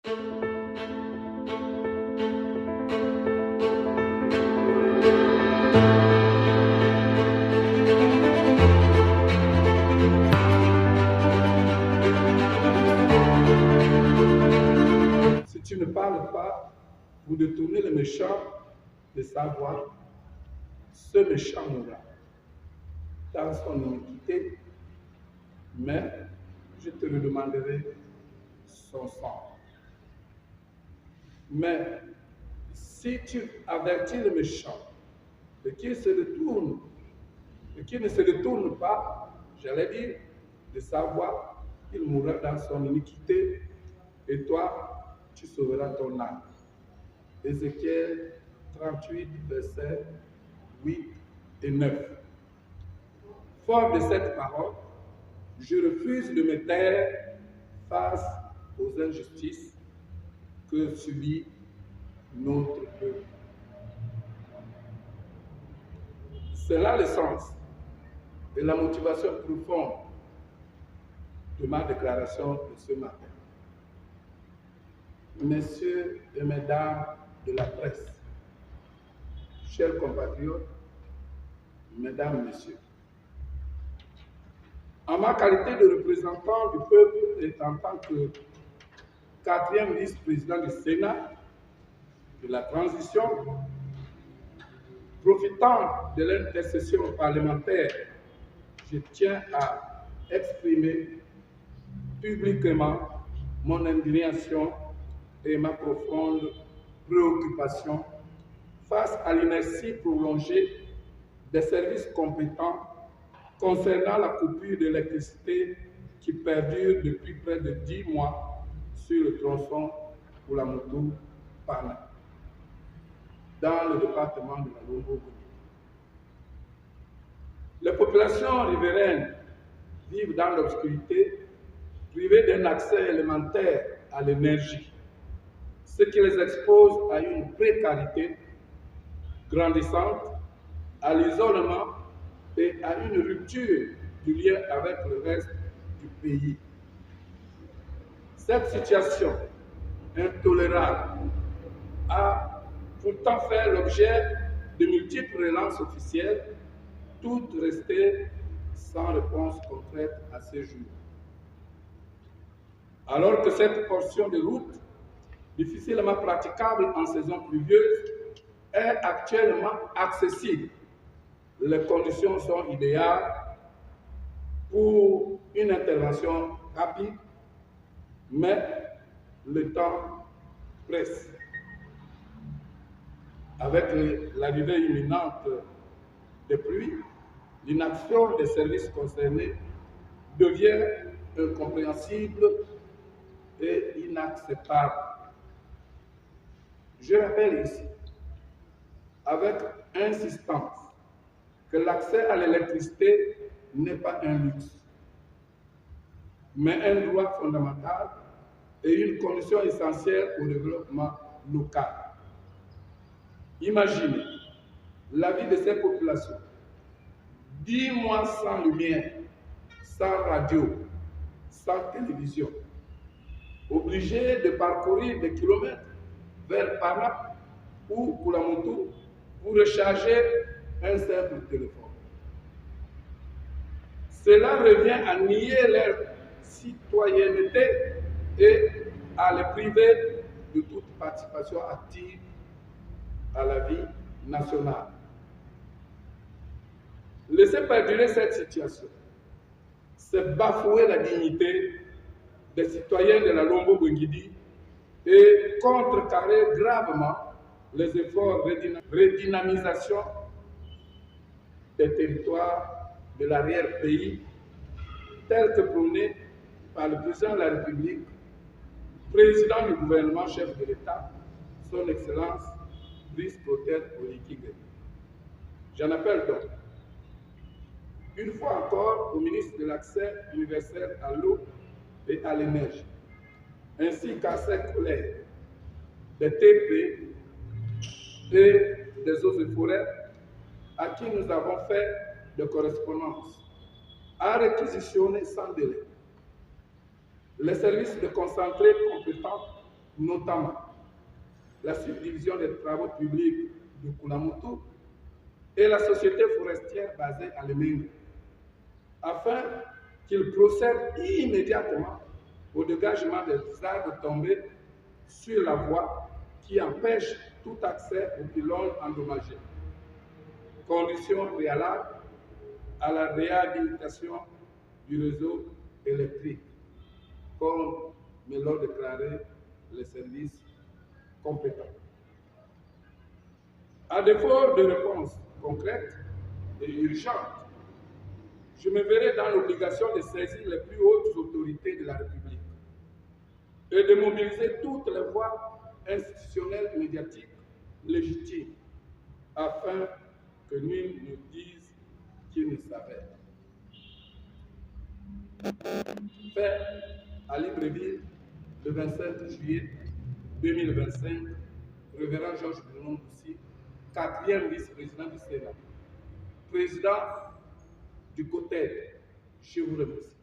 Si tu ne parles pas pour détourner le méchant de sa voie, ce méchant mourra dans son iniquité, mais je te redemanderai son sang. Mais si tu avertis le méchant et qu'il ne se détourne pas, j'allais dire, de sa voie, il mourra dans son iniquité, et toi, tu sauveras ton âme. Ézéchiel 38, versets 8 et 9. Fort de cette parole, je refuse de me taire face aux injustices que subit notre peuple. C'est là le sens et la motivation profonde de ma déclaration de ce matin. Messieurs et mesdames de la presse, chers compatriotes, mesdames, messieurs, en ma qualité de représentant du peuple et en tant que quatrième vice-président du Sénat de la transition, profitant de l'intercession parlementaire, je tiens à exprimer publiquement mon indignation et ma profonde préoccupation face à l'inertie prolongée des services compétents concernant la coupure d'électricité qui perdure depuis près de 10 mois sur le tronçon pour la moto Pana, dans le département de la Lombourg. Les populations riveraines vivent dans l'obscurité, privées d'un accès élémentaire à l'énergie, ce qui les expose à une précarité grandissante, à l'isolement et à une rupture du lien avec le reste du pays. Cette situation intolérable a pourtant fait l'objet de multiples relances officielles, toutes restées sans réponse concrète à ce jour. Alors que cette portion de route, difficilement praticable en saison pluvieuse, est actuellement accessible, les conditions sont idéales pour une intervention rapide, mais le temps presse. Avec l'arrivée imminente des pluies, l'inaction des services concernés devient incompréhensible et inacceptable. Je rappelle ici, avec insistance, que l'accès à l'électricité n'est pas un luxe, mais un droit fondamental et une condition essentielle au développement local. Imaginez la vie de ces populations, 10 mois sans lumière, sans radio, sans télévision, obligés de parcourir des kilomètres vers Pana ou pour la moto pour recharger un simple téléphone. Cela revient à nier leur citoyenneté et à les priver de toute participation active à la vie nationale. Laisser perdurer cette situation, c'est bafouer la dignité des citoyens de la Lombo-Bengidi et contrecarrer gravement les efforts de redynamisation des territoires de l'arrière-pays tels que prônés par le président de la République, président du gouvernement, chef de l'État, son Excellence, Brice Clotaire Oligui Nguema. J'en appelle donc, une fois encore, au ministre de l'Accès universel à l'eau et à l'énergie, ainsi qu'à ses collègues des TP et des eaux et forêts, à qui nous avons fait des correspondances, à réquisitionner sans délai les services de concentrés compétents notamment la subdivision des travaux publics de Kounamoto et la société forestière basée à Lemeng, afin qu'ils procèdent immédiatement au dégagement des arbres tombés sur la voie qui empêche tout accès aux pylônes endommagés. Condition préalable à la réhabilitation du réseau électrique, comme me l'ont déclaré les services compétents. À défaut de réponse concrète et urgente, je me verrai dans l'obligation de saisir les plus hautes autorités de la République et de mobiliser toutes les voies institutionnelles et médiatiques légitimes afin que nul ne dise qu'il ne savait. Fait à Libreville le 27 juillet 2025, Révérend Georges Bruno Moussi, 4e vice-président du Sénat, président du COTED. Je vous remercie.